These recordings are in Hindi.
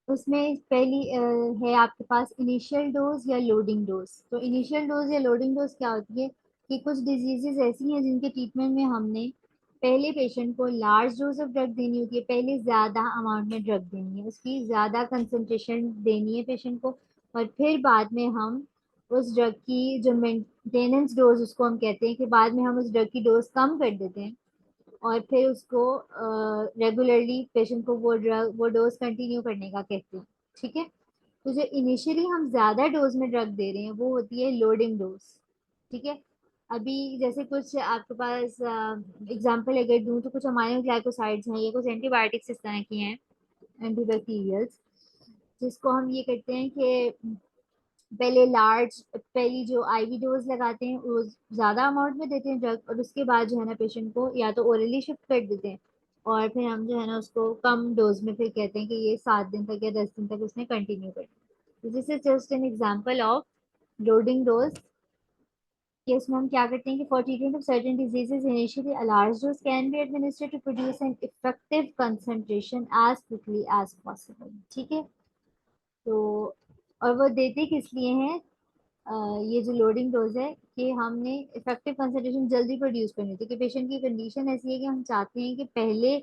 उसमें पहली है आपके पास इनिशियल डोज या लोडिंग डोज। तो इनिशियल डोज या लोडिंग डोज क्या होती है कि कुछ डिजीजेस ऐसी हैं जिनके ट्रीटमेंट में हमने पहले पेशेंट को लार्ज डोज ऑफ ड्रग देनी होती है, पहले ज्यादा अमाउंट में ड्रग देनी है, उसकी ज्यादा कंसंट्रेशन देनी है पेशेंट को, और फिर बाद में हम उस ड्रग की जो मेंटेनेंस डोज उसको हम कहते हैं कि बाद में हम उस ड्रग की डोज कम कर देते हैं और फिर उसको रेगुलरली पेशेंट को वो डोज कंटिन्यू करने का कहते हैं। ठीक है। तो जो इनिशियली हम ज्यादा डोज में ड्रग दे रहे हैं वो होती है लोडिंग डोज। ठीक है। अभी जैसे कुछ आपके पास एग्जांपल अगर दूं तो कुछ अमाइनो ग्लाइकोसाइड्स हैं या कुछ एंटीबायोटिक्स इस तरह की हैं, एंटीबैक्टीरियल्स, जिसको हम ये करते हैं कि पहले लार्ज पहली जो आईवी डोज लगाते हैं वो ज्यादा अमाउंट में देते हैं ड्रग, और उसके बाद जो है ना पेशेंट को या तो ओरली शिफ्ट कर देते हैं, और फिर हम जो है ना उसको कम डोज में फिर कहते हैं कि ये 7 दिन तक या 10 दिन तक उसने कंटिन्यू कर this is just an example of loading dose. कि उसमें हम क्या करते हैं कि for treatment of certain diseases initially a large dose can be administered to produce an effective concentration as quickly as possible. ठीक है। तो और वो देते किस लिए हैं, ये जो लोडिंग डोज है कि हमने इफेक्टिव कंसंट्रेशन जल्दी प्रोड्यूस करनी थी, कि पेशेंट की कंडीशन ऐसी है कि हम चाहते हैं कि पहले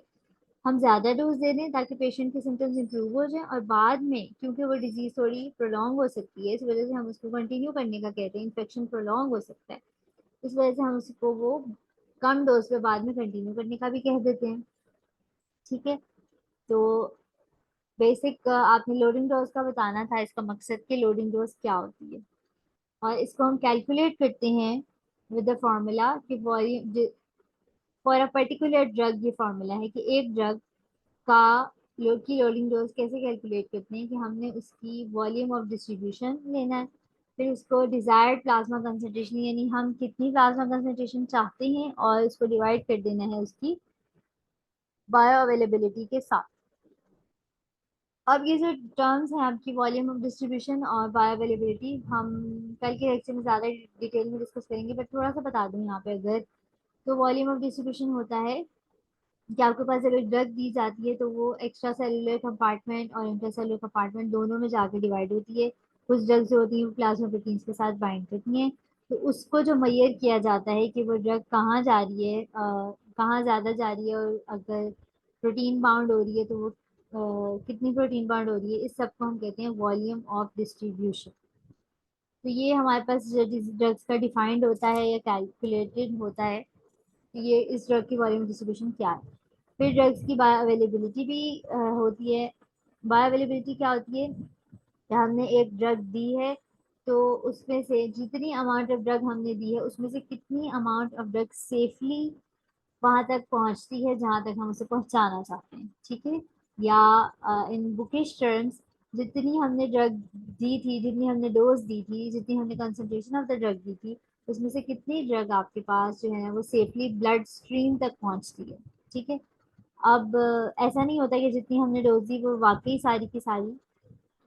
हम ज्यादा डोज दे दें ताकि पेशेंट के सिम्टम्स इंप्रूव हो जाएं, और बाद में क्योंकि वो डिजीज थोड़ी प्रोलॉन्ग हो सकती है इस वजह से हम उसको कंटिन्यू करने का कहते हैं, इन्फेक्शन प्रोलॉन्ग हो सकता है इस वजह से हम उसको वो कम डोज पे बाद में कंटिन्यू करने का भी कह देते हैं। ठीक है। तो बेसिक आपने लोडिंग डोज का बताना था, इसका मकसद कि लोडिंग डोज क्या होती है, और इसको हम कैलकुलेट करते हैं विद द फॉर्मूला कि volume for a particular drug. ये फॉर्मूला है कि एक ड्रग का की लोडिंग डोज कैसे कैलकुलेट करते हैं कि हमने उसकी वॉल्यूम ऑफ डिस्ट्रीब्यूशन लेना है, फिर उसको डिजायर्ड प्लाज्मा कंसंट्रेशन यानी हम कितनी प्लाज्मा कंसंट्रेशन चाहते हैं और उसको डिवाइड कर देना है उसकी बायो अवेलेबिलिटी के साथ। अब ये जो टर्म्स हैं आपकी वॉल्यूम ऑफ डिस्ट्रीब्यूशन और बायो अवेलेबिलिटी, हम कल के लेक्चर में ज़्यादा डिटेल में डिस्कस करेंगे, बट थोड़ा सा बता दूं यहाँ पे अगर। तो वॉल्यूम ऑफ डिस्ट्रीब्यूशन होता है कि आपके पास जब एक ड्रग दी जाती है तो वो एक्स्ट्रा सेलुलर कंपार्टमेंट और इंटरसेलुलर कंपार्टमेंट दोनों में जाके डिवाइड होती है। कुछ ड्रग्स जो होती हैं वो प्लाज्मा प्रोटीन्स के साथ बाइंड करती हैं। तो उसको जो मेजर किया जाता है कि वो ड्रग कहाँ जा रही है, कहाँ ज़्यादा जा रही है, और अगर प्रोटीन बाउंड हो रही है तो वो कितनी प्रोटीन बाउंड हो रही है, इस सब को हम कहते हैं वॉल्यूम ऑफ डिस्ट्रीब्यूशन। तो ये हमारे पास ड्रग्स का डिफाइंड होता है या कैलकुलेटेड होता है, ये इस ड्रग की वॉल्यूम डिस्ट्रीब्यूशन क्या है। फिर ड्रग्स की बायो अवेलेबिलिटी भी होती है। बायो अवेलेबिलिटी क्या होती है कि हमने एक ड्रग दी है तो उसमें से जितनी अमाउंट ऑफ ड्रग हमने दी है उसमें से कितनी अमाउंट ऑफ ड्रग सेफली वहां तक पहुंचती है जहां तक हम उसे पहुंचाना चाहते हैं। ठीक है। या इन बुकिश टर्म्स, जितनी हमने ड्रग दी थी, जितनी हमने डोज दी थी, जितनी हमने कंसंट्रेशन ऑफ द ड्रग दी थी, उसमें से कितनी ड्रग आपके पास जो है वो सेफली ब्लड स्ट्रीम तक पहुंचती है। ठीक है। अब ऐसा नहीं होता कि जितनी हमने डोज दी वो वाकई सारी की सारी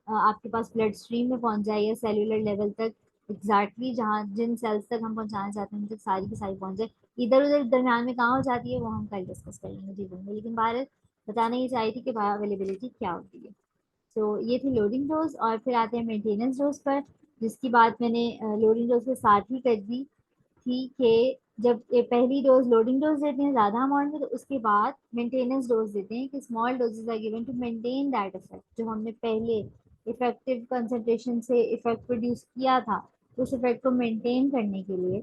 आपके पास ब्लड स्ट्रीम में पहुंच जाए या सेल्यूलर लेवल तक एग्जैक्टली जहाँ जिन सेल्स तक हम पहुंचाना चाहते हैं उन तक सारी की सारी पहुंच जाए। इधर उधर दरम्यान में कहाँ हो जाती है वो हम कल डिस्कस कर लेंगे जीवन में, लेकिन भारत बताना ये चाहिए थी कि बायो अवेलेबिलिटी क्या होती है। तो ये थी लोडिंग डोज, और फिर आते हैं मेंटेनेंस डोज पर, जिसकी बात मैंने लोडिंग डोज के साथ ही कर दी थी कि जब ये पहली डोज लोडिंग डोज देते हैं ज्यादा अमाउंट में, तो उसके बाद मेंटेनेंस डोज देते हैं कि small doses are given to maintain that effect, जो हमने पहले इफेक्टिव कंसंट्रेशन से इफेक्ट प्रोड्यूस किया था उस इफेक्ट को मेंटेन करने के लिए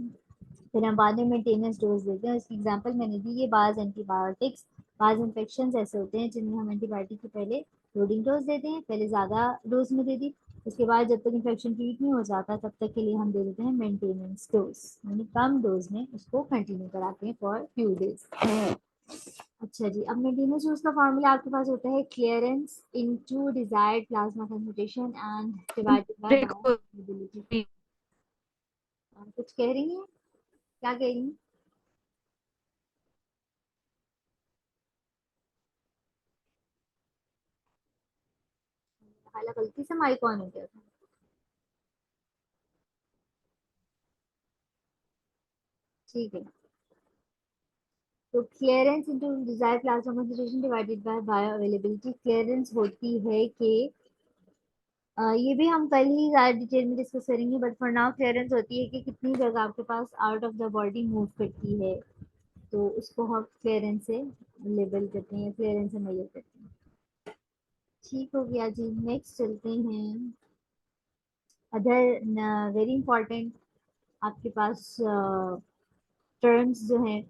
फिर हम बाद में मेंटेनेंस डोज देते हैं। इसकी एग्जांपल मैंने दी है बाज एंटीबायोटिक्स। बाज इन्फेक्शन ऐसे होते हैं जिनमें हम एंटीबायोटिक की पहले लोडिंग डोज देते हैं, पहले ज़्यादा डोज में दे दी, उसके बाद जब तक इन्फेक्शन ट्रीट नहीं हो जाता तब तक के लिए हम दे देते हैं मेंटेनेंस डोज, यानी कम डोज में उसको कंटिन्यू कराते हैं फॉर फ्यू डेज। अच्छा जी, अब मेंटेनेंस डोज का फार्मूला आपके पास होता है clearance into desired plasma concentration and divided by देखो, बायोअवेलेबिलिटी। कुछ कह रही हैं, क्या कह रही हैं? हालांकि गलती से माइक ऑन हो गया था। ठीक है। तो clearance into desired plasma concentration divided by bio availability, clearance होती है कि ये भी हम कल ही ज़्यादा डिटेल में डिस्कस करेंगे, बट फॉर नाउ क्लियरेंस होती है कि कितनी जगह आपके pass out of the body move करती है, तो उसको हम क्लियरेंस से लेबल करते हैं, क्लियरेंस से मेजर करते हैं। ठीक हो गया जी, नेक्स्ट चलते हैं। अदर वेरी इंपॉर्टेंट आपके पास टर्म्स जो हैं,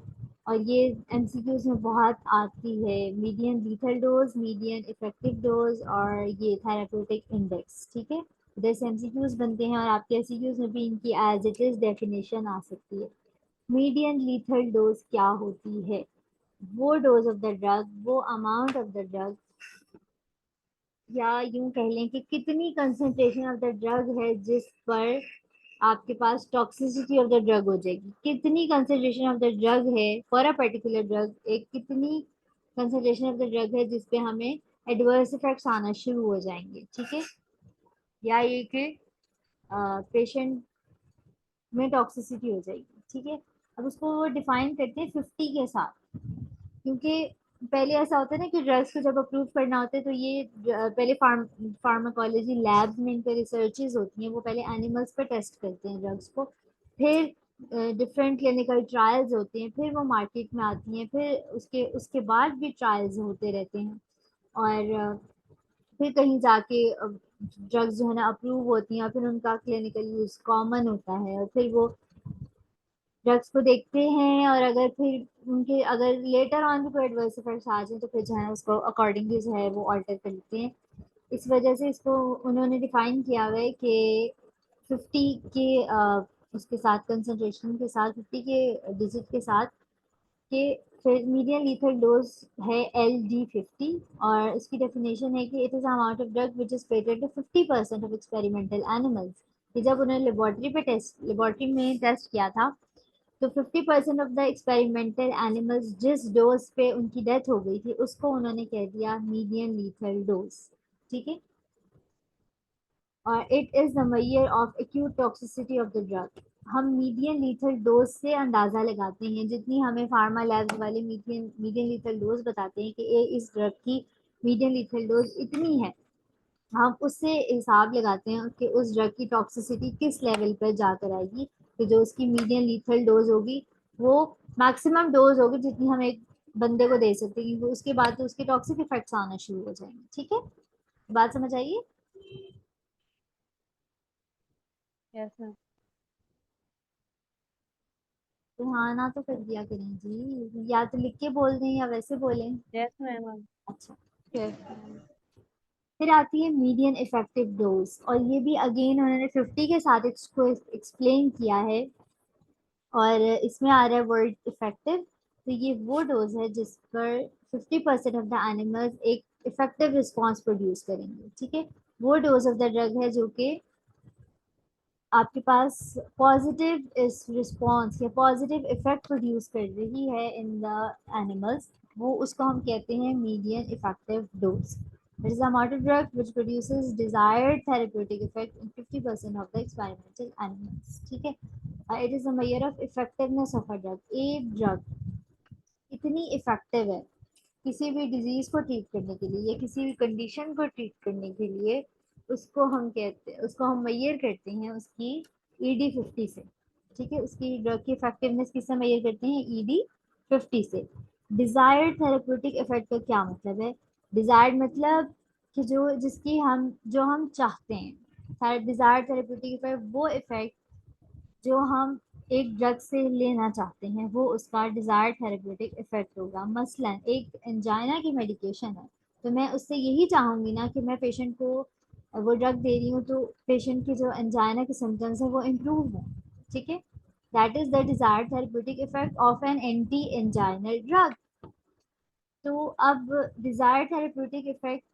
और ये एमसीक्यूज में बहुत आती है, median lethal dose, median effective dose, और ये थेराप्यूटिक इंडेक्स। ठीक है, इधर से एमसीक्यूज बनते हैं और आपके एमसीक्यूज में भी इनकी एज इट इज डेफिनेशन आ सकती है। मीडियन लीथल डोज क्या होती है? वो डोज ऑफ द ड्रग, वो अमाउंट ऑफ द ड्रग, या यूं कह लें कि कितनी कंसंट्रेशन ऑफ द ड्रग है जिस पर आपके पास टॉक्सिसिटी ऑफ द ड्रग हो जाएगी। कितनी कंसंट्रेशन ऑफ द ड्रग है फॉर अ पर्टिकुलर ड्रग, एक कितनी कंसंट्रेशन ऑफ द ड्रग है जिस पे हमें एडवर्स इफेक्ट्स आना शुरू हो जाएंगे। ठीक है, या ये कि पेशेंट में टॉक्सिसिटी हो जाएगी। ठीक है, अब उसको वो डिफाइन करते हैं 50 के साथ, क्योंकि पहले ऐसा होता है ना कि ड्रग्स को जब अप्रूव करना होता है तो ये पहले फार्माकोलॉजी लैब्स में इन पे रिसर्चेज होती हैं, वो पहले एनिमल्स पे टेस्ट करते हैं ड्रग्स को, फिर डिफरेंट क्लिनिकल ट्रायल्स होते हैं, फिर वो मार्केट में आती हैं, फिर उसके उसके बाद भी ट्रायल्स होते रहते हैं, और फिर कहीं जाके ड्रग्स जो है ना अप्रूव होती हैं, और फिर उनका क्लिनिकल यूज कॉमन होता है, और फिर वो ड्रग्स को देखते हैं, और अगर फिर उनके अगर लेटर ऑन भी कोई एडवर्स इफेक्ट्स आ जाए तो फिर जो है उसको अकॉर्डिंगली जो है वो ऑल्टर कर लेते हैं। इस वजह से इसको उन्होंने डिफाइन किया हुआ है कि 50 के उसके साथ कंसंट्रेशन के साथ, 50 के डिजिट के साथ, कि फिर मीडियम लीथल डोज है LD50, और इसकी डेफिनेशन है कि it is amount of drug which is fated to 50% of experimental animals. कि जब उन्होंने लेबोरेटरी में टेस्ट किया था, तो 50% ऑफ द एक्सपेरिमेंटल एनिमल्स जिस डोज पे उनकी डेथ हो गई थी उसको उन्होंने कह दिया मीडियन लीथल डोज। ठीक है, और it is the measure of acute toxicity of the drug. हम मीडियन लीथल डोज से अंदाजा लगाते हैं, जितनी हमें फार्मा लैब्स वाले मीडियन मीडियन लीथल डोज बताते हैं कि इस ड्रग की मीडियन लीथल डोज इतनी है, हम उससे हिसाब लगाते हैं कि उस ड्रग की टॉक्सिसिटी किस लेवल पर जाकर आएगी। कि जो उसकी मीडियम लीथल डोज होगी वो मैक्सिमम डोज होगी जितनी हम एक बंदे को दे सकते हैं, क्योंकि उसके बाद तो उसके टॉक्सिक इफेक्ट्स आना शुरू हो जाएंगे। ठीक है, बात समझ आइए? Yes ma'am. तो हाँ ना तो कर दिया करें जी, या तो लिख के बोल दें या वैसे बोलें। Yes ma'am. अच्छा, फिर आती है मीडियन इफेक्टिव डोज, और ये भी अगेन उन्होंने 50 के साथ इसको एक्सप्लेन किया है, और इसमें आ रहा है वर्ड इफेक्टिव। तो ये वो डोज है जिस पर 50% ऑफ द एनिमल्स एक इफेक्टिव रिस्पॉन्स प्रोड्यूस करेंगे। ठीक है, वो डोज ऑफ द ड्रग है जो कि आपके पास पॉजिटिव इस रिस्पॉन्स या पॉजिटिव इफेक्ट प्रोड्यूस कर रही है इन द एनिमल्स, वो उसको हम कहते हैं median effective dose. It is the amount of drug which produces desired therapeutic effect in 50% of the experimental animals. ठीक है, it is a measure of effectiveness of a drug. एक ड्रग इतनी इफेक्टिव है किसी भी डिजीज को ट्रीट करने के लिए या किसी भी कंडीशन को ट्रीट करने के लिए, उसको हम मेजर करते हैं उसकी ED50 से। ठीक है, उसकी ड्रग की इफेक्टिवनेस किससे मेजर करते हैं? ED50 से। डिजायर्ड थेरेप्यूटिक इफेक्ट का क्या मतलब है? डिजायर्ड मतलब कि जो हम चाहते हैं, डिजायर्ड थेरेप्यूटिक इफेक्ट वो इफेक्ट जो हम एक ड्रग से लेना चाहते हैं, वो उसका डिजायर्ड थेरेप्यूटिक इफेक्ट होगा। मसलन एक एंजाइना की मेडिकेशन है, तो मैं उससे यही चाहूंगी ना कि मैं पेशेंट को वो ड्रग दे रही हूँ तो पेशेंट की जो एंजाइना के सिम्टम्स है वो इम्प्रूव हो। ठीक है, that is the desired therapeutic effect of an anti anginal drug. तो अब डिजायर्ड थेरेप्यूटिक इफेक्ट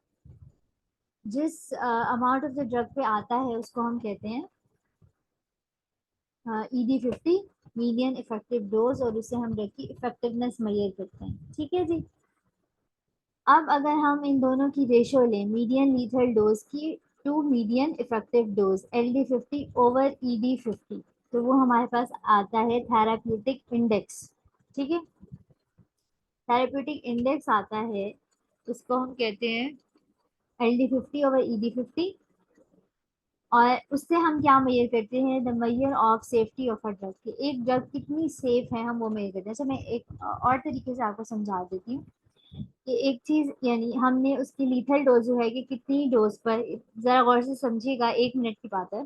जिस अमाउंट ऑफ द ड्रग पे आता है उसको हम कहते हैं ED50, मीडियन इफेक्टिव डोज, और उससे हम ड्रग की इफेक्टिवनेस मेजर करते हैं। ठीक है जी, अब अगर हम इन दोनों की रेशो लें, मीडियन लीथल डोज की to median effective dose LD50 over ED50, तो वो हमारे पास आता है थेराप्यूटिक इंडेक्स। ठीक है, थेराप्यूटिक इंडेक्स आता है, उसको हम कहते हैं LD50 ओवर ED50। और उससे हम क्या मेजर करते हैं, the measure of safety of a drug, कि एक ड्रग कितनी सेफ है हम वो मेजर करते हैं। अच्छा मैं एक और तरीके से आपको समझा देती हूँ कि एक चीज यानी हमने उसकी लीथल डोज जो है कि कितनी डोज पर, जरा गौर से समझिएगा, 1 मिनट की बात है,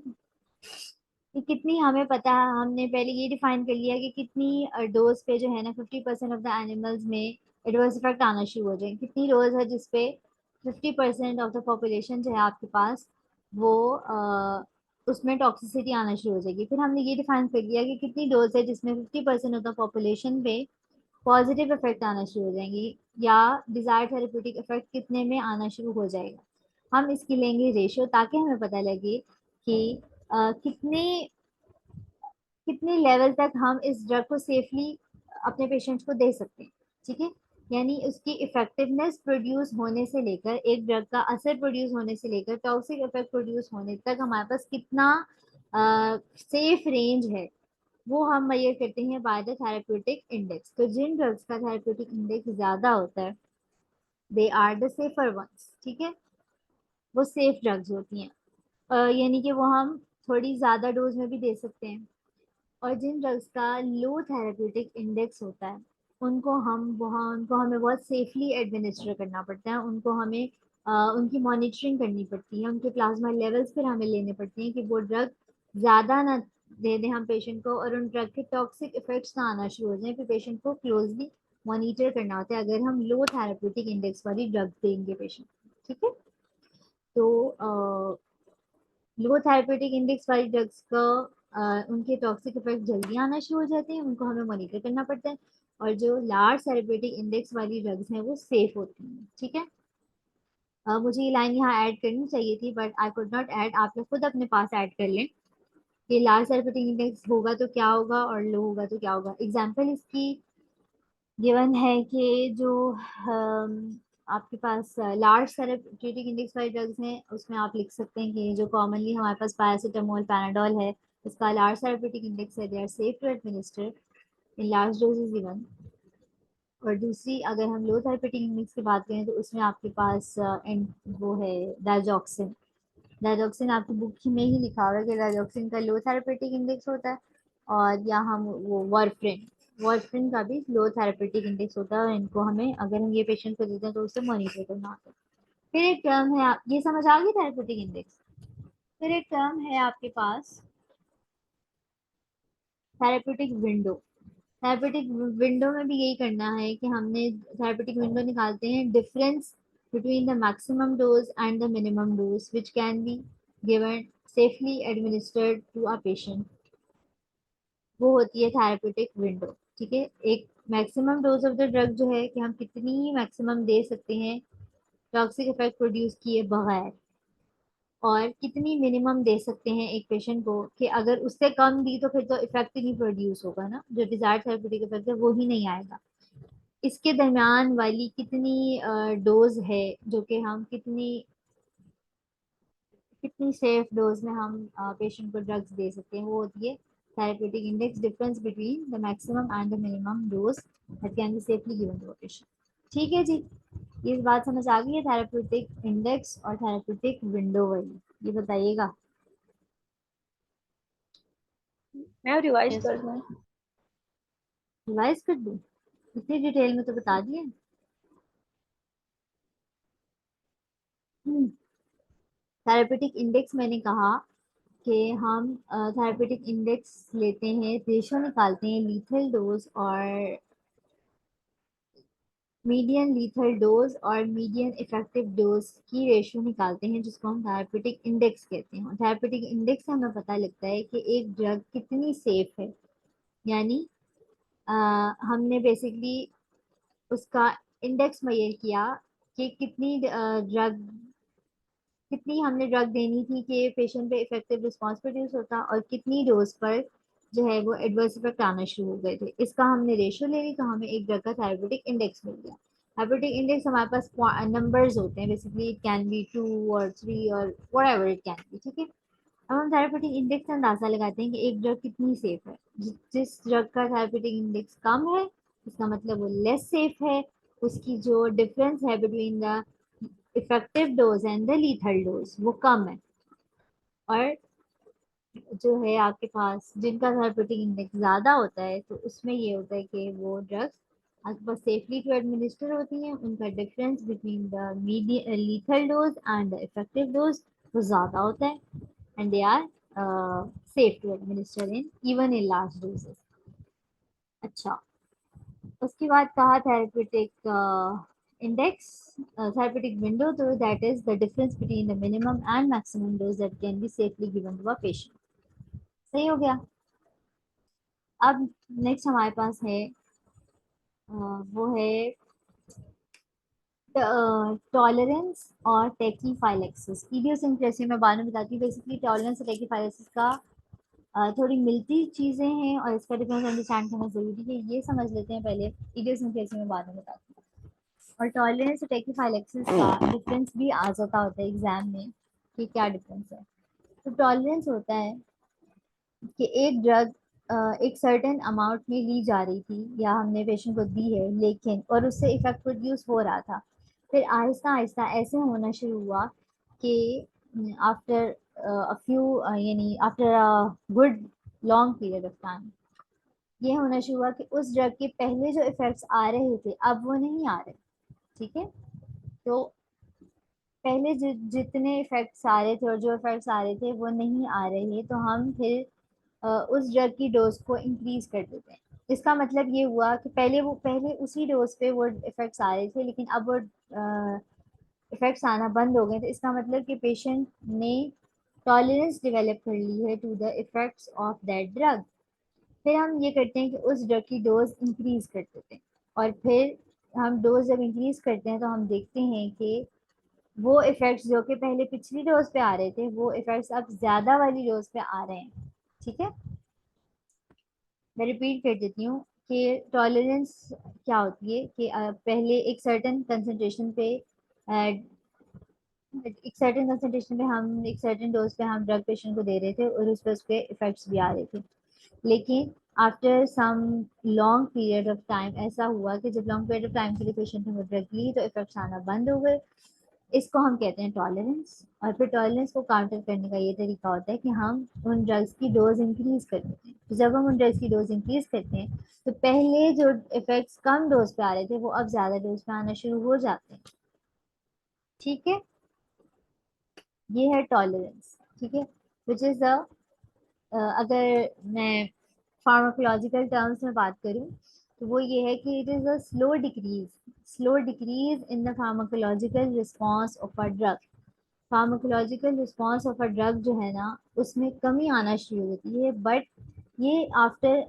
कि कितनी हमें पता है, हमने पहले ये डिफाइन कर लिया कि कितनी डोज पे जो है ना 50% ऑफ द एनिमल्स में एडवर्स इफेक्ट आना शुरू हो जाए, कितनी डोज है जिसपे 50% ऑफ द पॉपुलेशन जो है आपके पास वो उसमें टॉक्सिसिटी आना शुरू हो जाएगी। फिर हमने ये डिफाइन कर लिया कि कितनी डोज है जिसमें 50% ऑफ द पॉपुलेशन पे पॉजिटिव इफेक्ट आना शुरू हो जाएंगी, या डिजायर थेरेप्यूटिक इफेक्ट कितने में आना शुरू हो जाएगा। हम इसकी लेंगे रेशियो ताकि हमें पता लगे कि कितने कितने लेवल तक हम इस ड्रग को सेफली अपने पेशेंट्स को दे सकते हैं। ठीक है, यानी उसकी इफेक्टिवनेस प्रोड्यूस होने से लेकर, एक ड्रग का असर प्रोड्यूस होने से लेकर टॉक्सिक इफेक्ट प्रोड्यूस होने तक हमारे पास कितना सेफ रेंज है, वो हम मेजर करते हैं बाय द थेरेप्यूटिक इंडेक्स। तो जिन ड्रग्स का थेरेप्यूटिक इंडेक्स ज्यादा होता है they are the safer ones. ठीक है, वो सेफ ड्रग्स होती हैं, यानी कि वो हम थोड़ी ज्यादा डोज में भी दे सकते हैं। और जिन ड्रग्स का लो थेरेप्यूटिक इंडेक्स होता है उनको हमें बहुत सेफली एडमिनिस्टर करना पड़ता है, उनको हमें उनकी मॉनिटरिंग करनी पड़ती है, उनके प्लाज्मा लेवल्स फिर हमें लेने पड़ते हैं कि वो ड्रग ज़्यादा ना दे दें हम पेशेंट को, और उन ड्रग के टॉक्सिक इफेक्ट्स ना आना शुरू हो जाए, फिर पेशेंट को क्लोजली मॉनिटर करना होता है अगर हम लो थेरेप्यूटिक इंडेक्स वाली ड्रग देंगे पेशेंट। ठीक है, तो लो थेरेप्यूटिक इंडेक्स वाली ड्रग्स का उनके टॉक्सिक इफेक्ट जल्दी आना शुरू हो जाते हैं, उनको हमें मॉनिटर करना पड़ता है। और जो लार्ज थेरेप्यूटिक इंडेक्स वाली ड्रग्स हैं वो सेफ होती हैं। ठीक है, मुझे ये लाइन यहाँ ऐड करनी चाहिए थी but I could not add, आप लोग खुद अपने पास ऐड कर लें कि लार्ज थेरेप्यूटिक इंडेक्स होगा तो क्या होगा और लो होगा तो क्या होगा। एग्जाम्पल इसकी गिवन है कि जो आपके पास लार्ज थेरेप्यूटिक इंडेक्स वाले ड्रग्स हैं उसमें आप लिख सकते हैं कि जो कॉमनली हमारे पास पैरासीटामोल पैनाडोल है, इसका लार्ज थेरेप्यूटिक इंडेक्स है, they are safe to administer in large doses even. और दूसरी अगर हम लो थेरेप्यूटिक इंडेक्स की बात करें तो उसमें आपके पास वो है डाइजॉक्सिन। डाइजॉक्सिन आपकी बुक में ही लिखा हुआ है कि डाइजॉक्सिन का लो थेरेपेटिक इंडेक्स होता है, और या हम वो वारफ्रिन, वारफ्रिन का भी लो थेरेपेटिक इंडेक्स होता है, और इनको हमें अगर हम ये पेशेंट को देते हैं तो उसे मॉनिटर करना होता है। फिर एक टर्म है, आप ये समझ आ गई थेरेपेटिक इंडेक्स। फिर एक टर्म है आपके पास थेरेपेटिक विंडो। थेरेपेटिक विंडो में भी यही करना है कि हमने थेरेपेटिक विंडो निकालते हैं difference between the maximum dose and the minimum dose which can be given safely administered to a patient, वो होती है थेरेपेटिक विंडो। ठीक है, एक maximum dose of the drug जो है कि हम कितनी मैक्सिमम दे सकते हैं टॉक्सिक इफेक्ट प्रोड्यूस किए बगैर, और कितनी मिनिमम दे सकते हैं एक पेशेंट को कि अगर उससे कम दी तो फिर तो इफेक्ट ही नहीं प्रोड्यूस होगा ना, जो डिजायर्ड थेरेपेटिक इफेक्ट है वो ही नहीं आएगा। इसके दरमियान वाली कितनी डोज है जो कि हम कितनी कितनी सेफ डोज में हम पेशेंट को ड्रग्स दे सकते हैं, वो होती है therapeutic index difference between the maximum and the minimum dose that can be safely given to a patient. ठीक है जी, ये बात समझ आ गई है थेरेप्यूटिक इंडेक्स और थेरेप्यूटिक विंडो वाली, ये बताइएगा। मैं रिवाइज यस कर सर, लूँ। रिवाइज कर दूँ, इतनी डिटेल में तो बता दिए। थेरेप्यूटिक इंडेक्स मैंने कहा कि हम थेरेप्यूटिक इंडेक्स लेते हैं, रेशो निकालते हैं लीथल डोज और मीडियन लीथल डोज और मीडियन इफेक्टिव डोज की रेशियो निकालते हैं जिसको हम थेरेप्यूटिक इंडेक्स कहते हैं। थेरेप्यूटिक इंडेक्स से हमें पता लगता है कि एक ड्रग कितनी सेफ है, यानी अ, हमने बेसिकली उसका इंडेक्स मेजर किया कि कितनी हमने ड्रग देनी थी कि पेशेंट पे इफेक्टिव रिस्पांस प्रोड्यूस होता, और कितनी डोज पर जो है वो एडवर्स इफेक्ट आना शुरू हो गए थे। इसका हमने रेशियो ले ली तो हमें एक ड्रग का थेरेप्यूटिक इंडेक्स मिल गया। थेरेप्यूटिक इंडेक्स हमारे पास नंबर्स होते हैं, बेसिकली इट कैन बी 2 और 3 और व्हाटएवर इट कैन बी। ठीक है, अब हम थेरेप्यूटिक इंडेक्स से अंदाजा लगाते हैं कि एक ड्रग कितनी सेफ है। जिस ड्रग का थेरेप्यूटिक इंडेक्स कम है इसका मतलब वो लेस सेफ है, उसकी जो डिफरेंस है between the effective dose and the lethal dose वो कम है। और जो है आपके पास जिनका थेरेप्यूटिक इंडेक्स ज़्यादा होता है तो उसमें ये होता है कि वो ड्रग्स आपके पास सेफली टू एडमिनिस्टर होती हैं, उनका difference between the lethal dose and the effective dose वो ज़्यादा होता है, and they are safe to administer in even in large doses. अच्छा, उसके बाद कहा थेरेप्यूटिक इंडेक्स, थेरेप्यूटिक विंडो, तो that is the difference between the minimum and maximum dose that can be safely given to a patient. सही हो गया। अब नेक्स्ट हमारे पास है वो है टॉलरेंस और टेकीफाइलेक्सिस। इडियोसिंक्रेसी में बाद में बताती हूँ। बेसिकली टॉलरेंस और टेकीफाइलेक्सिस का थोड़ी मिलती चीजें हैं और इसका डिफरेंस अंडरस्टैंड करना जरूरी है, ये समझ लेते हैं पहले, इडियोसिंक्रेसी में बाद में बताती हूँ। और टॉलरेंस और टेकीफाइलेक्सिस का डिफरेंस भी आ जाता होता है एग्जाम में कि क्या डिफरेंस है। तो टॉलरेंस होता है कि एक ड्रग एक सर्टेन अमाउंट में ली जा रही थी या हमने पेशेंट को दी है, लेकिन और उससे इफेक्ट प्रोड्यूस हो रहा था, फिर आहिस्ता आहिस्ता ऐसे होना शुरू हुआ कि आफ्टर अ फ्यू यानी after a good long period of time ये होना शुरू हुआ कि उस ड्रग के पहले जो इफेक्ट्स आ रहे थे अब वो नहीं आ रहे। ठीक है, तो पहले जितने इफेक्ट्स आ रहे थे और जो इफेक्ट्स आ रहे थे वो नहीं आ रहे, तो हम फिर उस ड्रग की डोज को इंक्रीज कर देते हैं। इसका मतलब ये हुआ कि पहले उसी डोज पे वो इफेक्ट्स आ रहे थे, लेकिन अब वो इफेक्ट्स आना बंद हो गए। तो इसका मतलब कि पेशेंट ने टॉलरेंस डेवलप कर ली है to the effects of that drug. फिर हम ये करते हैं कि उस ड्रग की डोज इंक्रीज कर देते हैं, और फिर हम डोज जब इंक्रीज करते हैं तो हम देखते हैं कि वो इफेक्ट्स जो कि पहले पिछली डोज पे आ रहे थे वो इफेक्ट्स अब ज्यादा वाली डोज पे आ रहे हैं। ठीक है, मैं रिपीट कर देती हूँ कि टॉलरेंस क्या होती है कि पहले एक सर्टेन कंसंट्रेशन पे हम एक सर्टेन डोज पे हम ड्रग पेशेंट को दे रहे थे और उस पर उसके इफेक्ट्स भी आ रहे थे, लेकिन after some long period of time ऐसा हुआ कि जब लॉन्ग पीरियड ऑफ टाइम के लिए पेशेंट ने वो ड्रग ली तो इफेक्ट्स आना बंद हो गए। इसको हम कहते हैं टॉलरेंस। और फिर टॉलरेंस को काउंटर करने का ये तरीका होता है कि हम उन ड्रग्स की डोज इंक्रीज कर देते हैं। तो जब हम उन ड्रग्स की डोज इंक्रीज करते हैं तो पहले जो इफेक्ट्स कम डोज पे आ रहे थे वो अब ज्यादा डोज पे आना शुरू हो जाते हैं। ठीक है, ये है टॉलरेंस। ठीक है, विच इज द अगर मैं फार्माकोलॉजिकल टर्म्स में बात करूं तो वो ये है कि it is a slow decrease in the pharmacological response of a drug. Pharmacological response of a drug जो है ना उसमें कमी आना शुरू होती है, बट ये after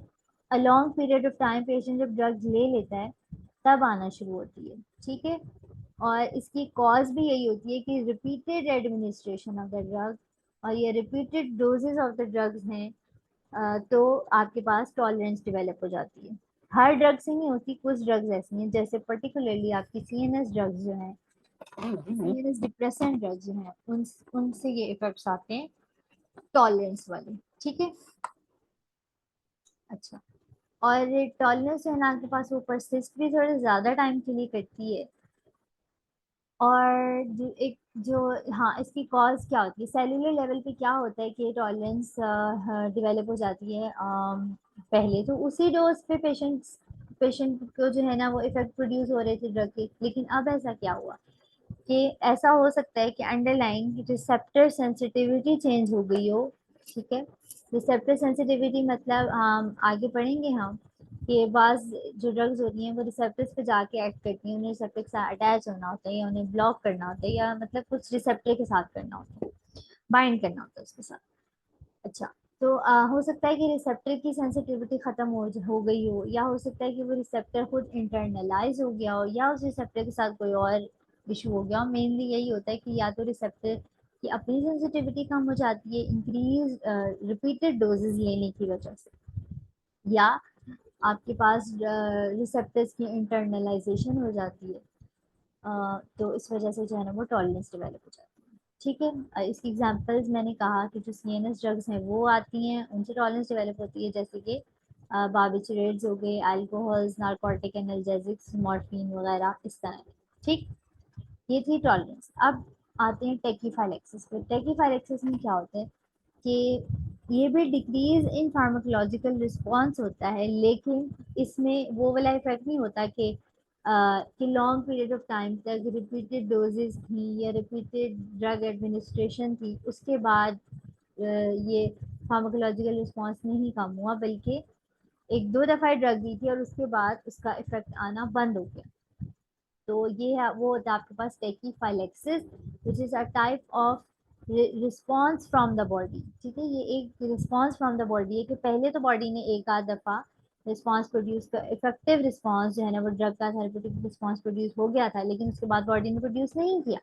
a long period of time patient जब ड्रग्स ले लेता है तब आना शुरू होती है। ठीक है, और इसकी कॉज भी यही होती है कि repeated administration of the drug और ये repeated doses of the drugs हैं, तो आपके पास टॉलरेंस डेवलप हो जाती है। हर ड्रग से नहीं होती, कुछ ड्रग्स ऐसी हैं जैसे पर्टिकुलरली आपकी सीएनएस ड्रग्स जो हैं, सीएनएस डिप्रेसेंट ड्रग्स जो हैं उनसे ये इफेक्ट्स आते हैं टॉलरेंस वाले। ठीक है, अच्छा, और टॉलरेंस है ना आपके पास वो परसिस्ट भी थोड़े ज्यादा टाइम के लिए करती है। और जो हाँ, इसकी कॉज क्या होती है सेलुलर लेवल पे, क्या होता है कि टॉलरेंस डेवलप हो जाती है पहले तो उसी डोज पे पेशेंट को जो है ना वो इफेक्ट प्रोड्यूस हो रहे थे ड्रग के, लेकिन अब ऐसा क्या हुआ कि ऐसा हो सकता है कि अंडरलाइंग रिसेप्टर सेंसिटिविटी चेंज हो गई हो। ठीक है, रिसेप्टर सेंसिटिविटी मतलब हम आगे पढ़ेंगे हम कि बाज जो ड्रग्स होती हैं वो रिसेप्टर्स पे जाके एक्ट करती हैं, उन्हें रिसेप्टर के साथ अटैच होना होता है या उन्हें ब्लॉक करना होता है या मतलब कुछ रिसेप्टर के साथ करना होता है, बाइंड करना होता है उसके साथ। अच्छा, तो हो सकता है कि रिसेप्टर की सेंसिटिविटी खत्म हो गई हो, या हो सकता है कि वो रिसेप्टर खुद इंटरनलाइज हो गया हो, या उस रिसेप्टर के साथ कोई और इशू हो गया हो। मेनली यही होता है कि या तो रिसेप्टर की अपनी सेंसिटिविटी कम हो जाती है इंक्रीज रिपीटेड डोजेज लेने की वजह से, या आपके पास रिसेप्टर्स की इंटरनलाइजेशन हो जाती है। तो इस वजह से जो है ना वो टॉलरेंस डेवलप हो जाती है। ठीक है, इसकी एग्जांपल्स मैंने कहा कि जो सीएनएस ड्रग्स हैं वो आती हैं उनसे टॉलरेंस डेवलप होती है, जैसे कि बार्बिचुरेट्स हो गए, अल्कोहल्स, नार्कोटिक एनाल्जेसिक्स, मॉर्फिन वगैरह इस तरह के। ठीक, ये थी टॉलरेंस। अब आते हैं टेकीफाइलेक्सिस पे। टेकीफाइलेक्सिस में क्या होता है कि ये भी डिक्रीज इन फार्माकोलॉजिकल रिस्पॉन्स होता है, लेकिन इसमें वो वाला इफेक्ट नहीं होता कि लॉन्ग पीरियड ऑफ टाइम तक रिपीटेड डोजेस थी या रिपीटेड ड्रग एडमिनिस्ट्रेशन थी उसके बाद ये फार्माकोलॉजिकल रिस्पॉन्स नहीं कम हुआ, बल्कि एक दो दफ़ा ड्रग दी थी और उसके बाद उसका इफेक्ट आना बंद हो गया। तो ये है वो होता है आपके पास tachyphylaxis, which is a type of response from the body. ठीक है, ये एक रिस्पॉन्स फ्रॉम द बॉडी है कि पहले तो बॉडी ने एक आध दफा रिस्पॉन्स प्रोड्यूस कर, इफेक्टिव रिस्पॉन्स जो है ना वो ड्रग का थेरेपेटिक रिस्पॉन्स प्रोड्यूस हो गया था, लेकिन उसके बाद बॉडी ने प्रोड्यूस नहीं किया।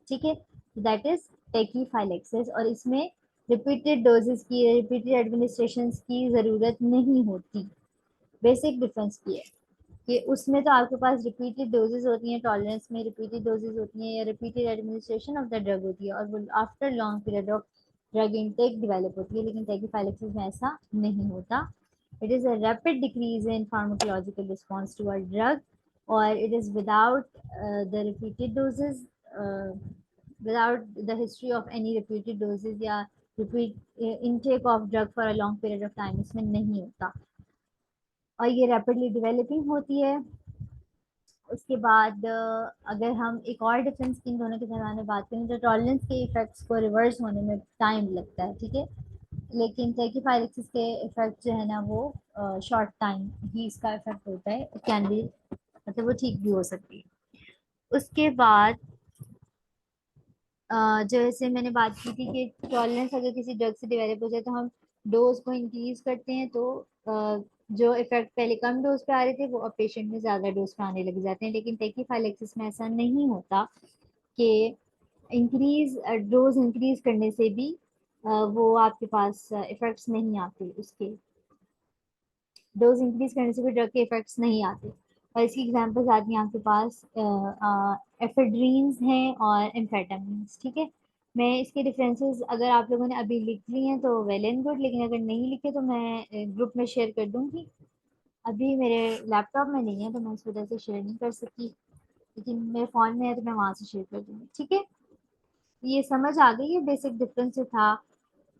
ठीक है, दैट इज टेकीफाइलेक्सिस, और इसमें रिपीटेड डोजेस की, रिपीटेड एडमिनिस्ट्रेशन की जरूरत नहीं होती। बेसिक डिफरेंस की है कि उसमें तो आपके पास रिपीटेड डोजेज होती हैं, टॉलरेंस में रिपीटेड डोजेज होती हैं या repeated administration of the drug होती है, और वो after long period of drug intake develop होती है, लेकिन टेकीफाइलेक्सिस में ऐसा नहीं होता। It is a rapid decrease in pharmacological response to a drug, और it is without the repeated doses, without the history of any repeated doses या repeat intake of drug for a long period of time इसमें नहीं होता, और ये रैपिडली डेवलपिंग होती है। उसके बाद अगर हम एक और डिफरेंस इन दोनों के दरमियान में बात करें तो टॉलरेंस के इफेक्ट्स को रिवर्स होने में टाइम लगता है। ठीक है, लेकिन टेकीफाइलेक्सिस के इफेक्ट जो है ना वो शॉर्ट टाइम ही इसका इफेक्ट होता है, कैन बी, मतलब वो ठीक भी हो सकती है। उसके बाद जैसे मैंने बात की थी कि टॉलरेंस अगर किसी ड्रग से डेवलप हो जाए तो हम डोज को इंक्रीज करते हैं, तो जो इफेक्ट पहले कम डोज पे आ रहे थे वो अब पेशेंट में ज्यादा डोज पे आने लग जाते हैं, लेकिन टेकीफाइलेक्सिस में ऐसा नहीं होता कि इंक्रीज डोज इंक्रीज करने से भी वो आपके पास इफेक्ट्स नहीं आते, उसके डोज इंक्रीज करने से भी ड्रग के इफेक्ट्स नहीं आते। और इसकी एग्जांपल्स आती हैं आपके पास एफेड्रीन्स हैं और एम्फेटामिन्स। ठीक है, मैं इसके डिफरेंसेस अगर आप लोगों ने अभी लिख लिए हैं तो वेल एंड गुड, लेकिन अगर नहीं लिखे तो मैं ग्रुप में शेयर कर दूंगी। अभी मेरे लैपटॉप में नहीं है तो मैं इस वजह से शेयर नहीं कर सकती, लेकिन मेरे फ़ोन में है तो मैं वहाँ से शेयर कर दूंगी। ठीक है, ये समझ आ गई है बेसिक डिफरेंस जो था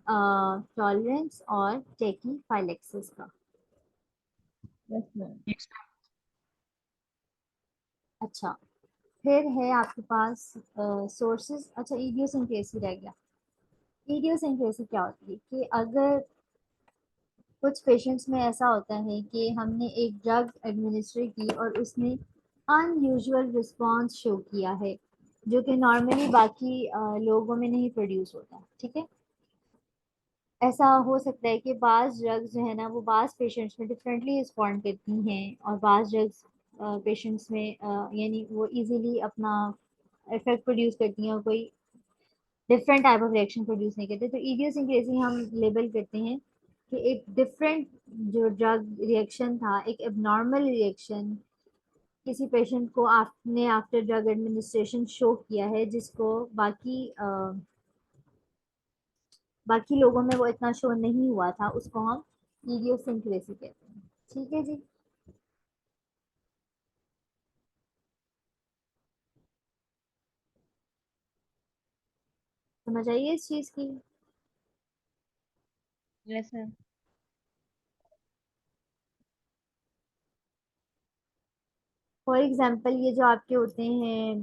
टॉलरेंस और टेकीफाइलेक्सिस का। Yes, ma'am. अच्छा, फिर है आपके पास सोर्सेज। अच्छा, इडियोसिंक्रेसी रह गया। इडियोसिंक्रेसी क्या होती है कि अगर कुछ पेशेंट्स में ऐसा होता है कि हमने एक ड्रग एडमिनिस्टर की और उसने अनयूजुअल रिस्पॉन्स शो किया है जो कि नॉर्मली बाकी लोगों में नहीं प्रोड्यूस होता। ठीक है, ऐसा हो सकता है कि बाज़ ड्रग्स जो है ना वो बाज़ पेशेंट्स में डिफरेंटली रिस्पॉन्ड करती हैं, और बाज़ ड्रग्स पेशेंट्स में यानी वो इजीली अपना इफेक्ट प्रोड्यूस करती हैं और कोई different type of reaction produce नहीं करते। तो इडियोसिंक्रेसी हम लेबल करते हैं कि एक डिफरेंट जो ड्रग रिएक्शन था, एक एबनॉर्मल रिएक्शन किसी पेशेंट को आपने आफ्टर ड्रग एडमिनिस्ट्रेशन शो किया है, जिसको बाकी लोगों में वो इतना शो नहीं हुआ था, उसको हम इडियोसिंक्रेसी कहते हैं। ठीक है जी, समझ आइए इस चीज़ की। Yes, ma'am. फॉर एग्जांपल ये जो आपके होते हैं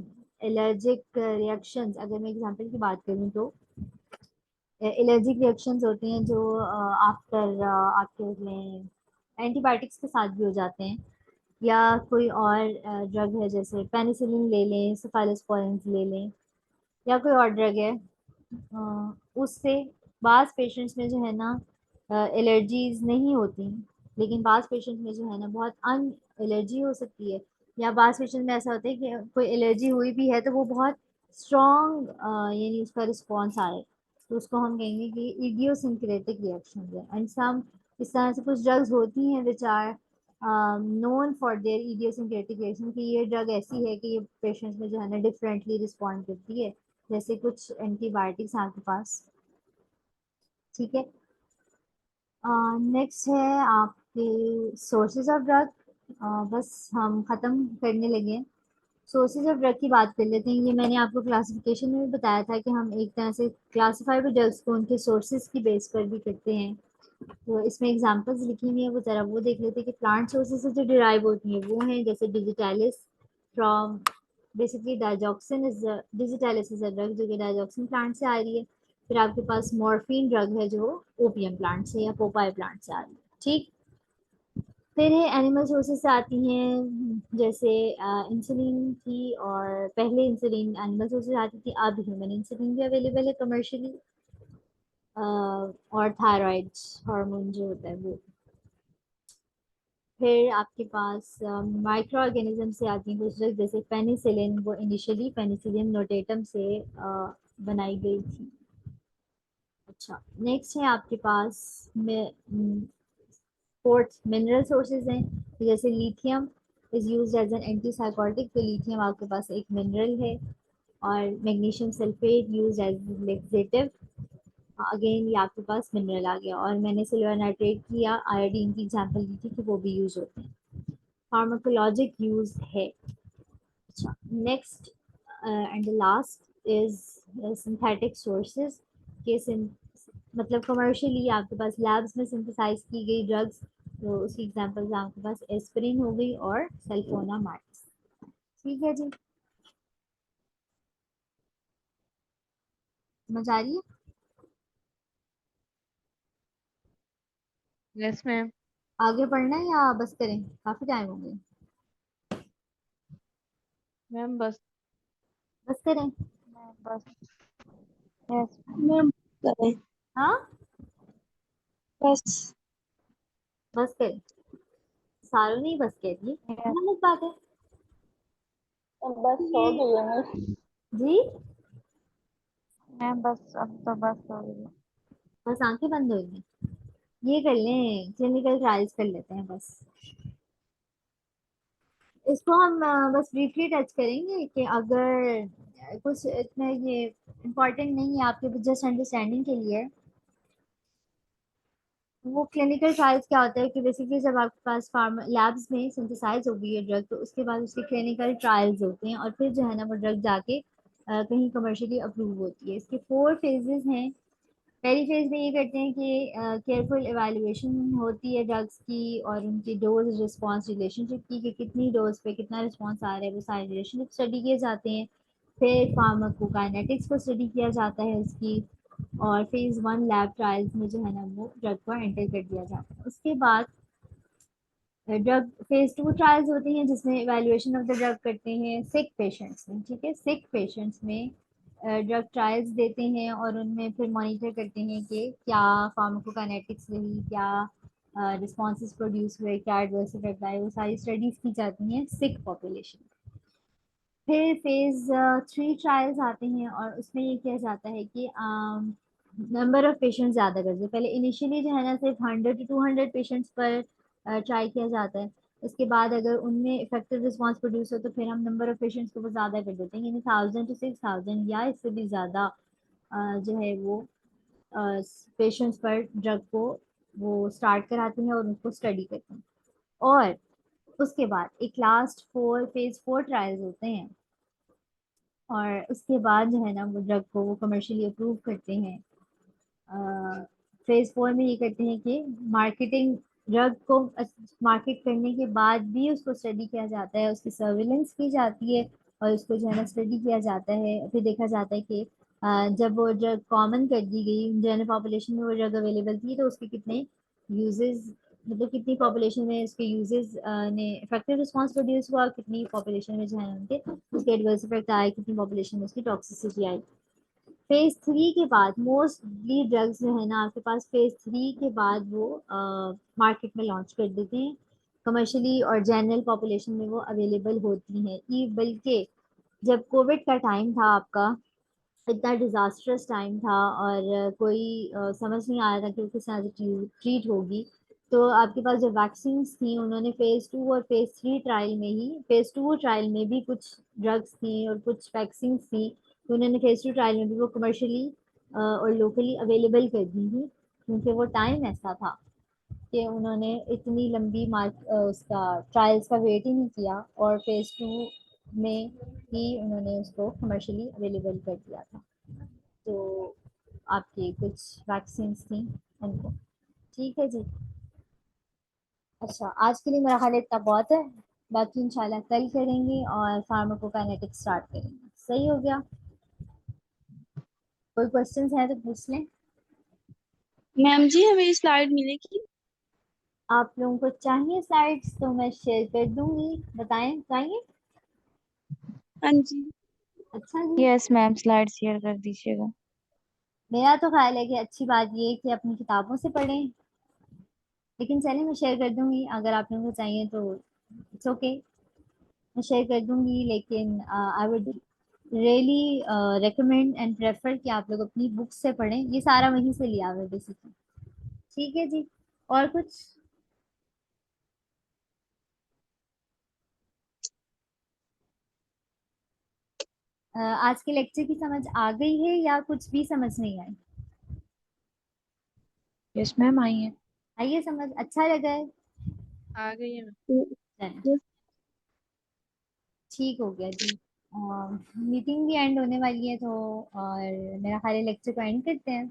एलर्जिक रिएक्शंस, अगर मैं एग्जांपल की बात करूँ तो एलर्जिक रिएक्शंस होते हैं जो आफ्टर आपके उसमें एंटीबायोटिक्स के साथ भी हो जाते हैं, या कोई और ड्रग है जैसे पेनिसिलिन ले लें, सेफालोस्पोरिन ले लें, या कोई और ड्रग है उससे बाज़ पेशेंट्स में जो है ना एलर्जीज नहीं होती, लेकिन बाज़ पेशेंट्स में जो है ना बहुत अन एलर्जी हो सकती है, या बाज़ पेशेंट में ऐसा होता है कि कोई एलर्जी हुई भी है तो वो बहुत स्ट्रॉन्ग यानी उसका रिस्पॉन्स आए, तो उसको हम कहेंगे कि इडियोसिंक्रेटिक रिएक्शन है। एंड सम इस तरह से कुछ ड्रग्स होती हैं which are known for their idiosyncratic reaction, कि ये ड्रग ऐसी है कि ये पेशेंट्स में जो है ना डिफरेंटली रिस्पॉन्ड करती है, जैसे कुछ एंटीबायोटिक्स आपके पास। ठीक है, नेक्स्ट है आपके सोर्सेज ऑफ ड्रग। बस हम ख़त्म करने लगे हैं। सोर्सेज ऑफ ड्रग की बात कर लेते हैं। ये मैंने आपको क्लासिफिकेशन में भी बताया था कि हम एक तरह से क्लासिफाइड ड्रग्स को उनके सोर्सेज की बेस पर भी करते हैं। तो इसमें एग्जांपल्स लिखी हुई है, वो जरा वो देख लेते हैं कि प्लांट सोर्सेज से जो डिराइव होती है वो हैं, जैसे digitalis from basically digoxin is digitalis is a drug जो कि डाइजॉक्सिन प्लांट से आ रही है। फिर आपके पास मॉर्फिन ड्रग है जो ओपियम प्लांट से या पोपाई प्लांट से आ रही है। ठीक। फिर है एनिमल सोर्सेज से आती हैं, जैसे इंसुलिन थी, और पहले इंसुलिन एनिमल सोर्सेज आती थी, अब ह्यूमन इंसुलिन भी अवेलेबल है कमर्शियली। और थायराइड हार्मोन जो होता है वो। फिर आपके पास माइक्रो ऑर्गेनिज्म से आती हैं कुछ ड्रग, जैसे पेनिसिलिन, वो इनिशियली पेनिसिलिन नोटेटम से बनाई गई थी। अच्छा, नेक्स्ट है आपके पास फोर्थ मिनरल सोर्सेज हैं, जैसे lithium is used as an antipsychotic, तो लिथियम आपके पास एक मिनरल है। और magnesium sulphate used as laxative, again ये आपके पास मिनरल आ गया। और मैंने सिल्वर नाइट्रेट की या आयोडीन की एग्जांपल दी थी कि वो भी यूज होते हैं, फार्माकोलॉजिक यूज है। अच्छा, next and last is synthetic sources के मतलब कमर्शियली आपके पास लैब्स में सिंथेसाइज की गई ड्रग्स, तो उसकी एग्जांपल्स आपके पास एस्पिरिन हो गई और सल्फोनामाइड्स। ठीक है जी, समझ आ रही है? Yes ma'am. आगे पढ़ना है या बस करें, काफी टाइम हो गया। मैम बस। बस करें। मैम बस। यस मैम करें। हाँ, बस। बस करें। सारों ने ही बस कह दी, मैम। गलत बात है। बस हो ये गई है मिस। जी, मैम बस अब तो बस हो गई। बस आंखें बंद हो गई। ये कर लें, क्लिनिकल ट्रायल्स कर लेते हैं बस। इसको हम बस ब्रीफली टच करेंगे कि अगर कुछ इतना ये इम्पोर्टेंट नहीं है, आपके जस्ट अंडरस्टैंडिंग के लिए। वो क्लिनिकल ट्रायल्स क्या होता है कि बेसिकली जब आपके पास फार्मा लैब्स में सिंथेसाइज हो गई है ड्रग, तो उसके बाद उसके क्लिनिकल ट्रायल्स होते हैं, और फिर जो है ना वो ड्रग जाके कहीं कमर्शियली अप्रूव होती है। इसके 4 फेजेस हैं। पहली फेज में ये करते हैं कि केयरफुल एवेल्युएशन होती है ड्रग्स की और उनकी डोज रिस्पांस रिलेशनशिप की, कि कितनी डोज पे कितना रिस्पांस आ रहा है, वो सारे रिलेशनशिप स्टडी किए जाते हैं। फिर फार्माकोकाइनेटिक्स को स्टडी किया जाता है उसकी। और फेज 1 लैब ट्रायल्स में जो है ना वो ड्रग को एंटर कर दिया जाता है। उसके बाद ड्रग फेज 2 ट्रायल्स होते हैं, जिसमें इवैल्यूएशन ऑफ द ड्रग करते हैं सिक पेशेंट्स में। ठीक है, सिक पेशेंट्स में ड्रग ट्रायल्स देते हैं और उनमें फिर मॉनिटर करते हैं कि क्या फार्माकोकाइनेटिक्स रही, क्या रिस्पॉन्सेज प्रोड्यूस हुए, क्या एडवर्स इफेक्ट आए, वो सारी स्टडीज की जाती हैं सिक पॉपुलेशन। फिर फेज 3 ट्रायल्स आते हैं और उसमें ये किया जाता है कि नंबर ऑफ पेशेंट्स ज़्यादा कर दो। पहले इनिशियली जो है ना सिर्फ 100 to 200 पेशेंट्स पर ट्राई किया जाता है। उसके बाद अगर उनमें इफेक्टिव रिस्पांस प्रोड्यूस हो तो फिर हम नंबर ऑफ पेशेंट्स को वो ज़्यादा कर देते हैं, यानी 1000 to 6000 या इससे भी ज़्यादा जो है वो पेशेंट्स पर ड्रग को वो स्टार्ट कराते हैं और उनको स्टडी करते हैं। और उसके बाद एक लास्ट फेज 4 ट्रायल्स होते हैं, और उसके बाद जो है ना वो ड्रग को वो कमर्शियली अप्रूव करते हैं। फेज 4 में ये करते हैं कि मार्केटिंग ड्रग को मार्केट करने के बाद भी उसको स्टडी किया जाता है, उसकी सर्विलेंस की जाती है, और उसको जो है ना स्टडी किया जाता है। फिर देखा जाता है कि जब वो ड्रग कॉमन कर दी गई, जनरल पॉपुलेशन में वो ड्रग अवेलेबल थी, तो उसके कितने यूजेस, मतलब कितनी पॉपुलेशन में उसके यूजेस ने इफेक्टिव रिस्पांस प्रोड्यूस हुआ, कितनी पॉपुलेशन में जो है उनके उसके एडवर्स इफेक्ट आए, कितनी पॉपुलेशन में उसकी टॉक्सिसिटी आई। फेज 3 के बाद मोस्टली ड्रग्स जो है ना आपके पास फेज 3 के बाद वो मार्केट में लॉन्च कर देते हैं कमर्शियली, और जनरल पॉपुलेशन में वो अवेलेबल होती हैं। ई बल्कि जब कोविड का टाइम था आपका, इतना डिजास्टरस टाइम था, और कोई समझ नहीं आ रहा था कि वो किस तरह से ट्रीट होगी, तो आपके पास जो वैक्सीन थी उन्होंने फेज 2 और फेज 3 ट्रायल में ही, फेज 2 ट्रायल में भी कुछ ड्रग्स थी और कुछ वैक्सीन थी, तो उन्होंने फेज 2 ट्रायल में भी वो कमर्शियली और लोकली अवेलेबल कर दी थी, क्योंकि वो टाइम ऐसा था कि उन्होंने इतनी लंबी उसका ट्रायल्स का वेट ही नहीं किया, और फेज 2 में ही उन्होंने उसको कमर्शियली अवेलेबल कर दिया था। तो आपकी कुछ वैक्सीन थी उनको। ठीक है जी। अच्छा, आज के लिए मेरा ख्याल इतना बहुत है। बाकी इंशाल्लाह कल करेंगे और फार्माकोकाइनेटिक्स स्टार्ट करेंगे। सही हो गया? कोई क्वेश्चंस है तो पूछ लें। मैम जी हमें स्लाइड मिलेगी? आप लोगों को चाहिए स्लाइड्स तो मैं शेयर कर दूंगी। बताएं, चाहिए? हाँ जी। अच्छा जी। यस मैम, स्लाइड शेयर कर दीजिएगा। मेरा तो ख्याल है कि अच्छी बात ये है कि अपनी किताबों से पढ़ें, लेकिन चलिए मैं शेयर कर दूंगी। अगर आप लोगों को चाहिए तो इट्स ओके, मैं शेयर कर दूंगी। लेकिन I would really recommend and prefer कि आप लोग अपनी बुक से पढ़ें। ये सारा वहीं से लिया हुआ है बेसिकली। ठीक है जी। और कुछ? आज के लेक्चर की समझ आ गई है या कुछ भी समझ नहीं आई? यस मैम, आई है। आइए, समझ अच्छा लगा है? आ गई है। चलें, ठीक हो गया जी। मीटिंग भी एंड होने वाली है, तो और मेरा ख्याल है लेक्चर को एंड करते हैं।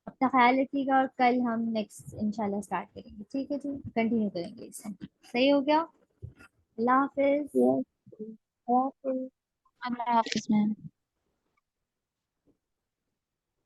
अपना ख्याल रखिएगा और कल हम नेक्स्ट इंशाल्लाह स्टार्ट करेंगे। ठीक है जी, कंटिन्यू करेंगे इसे। सही हो गया? अल्लाह हाफिज। यस। अल्लाह हाफिज मैम।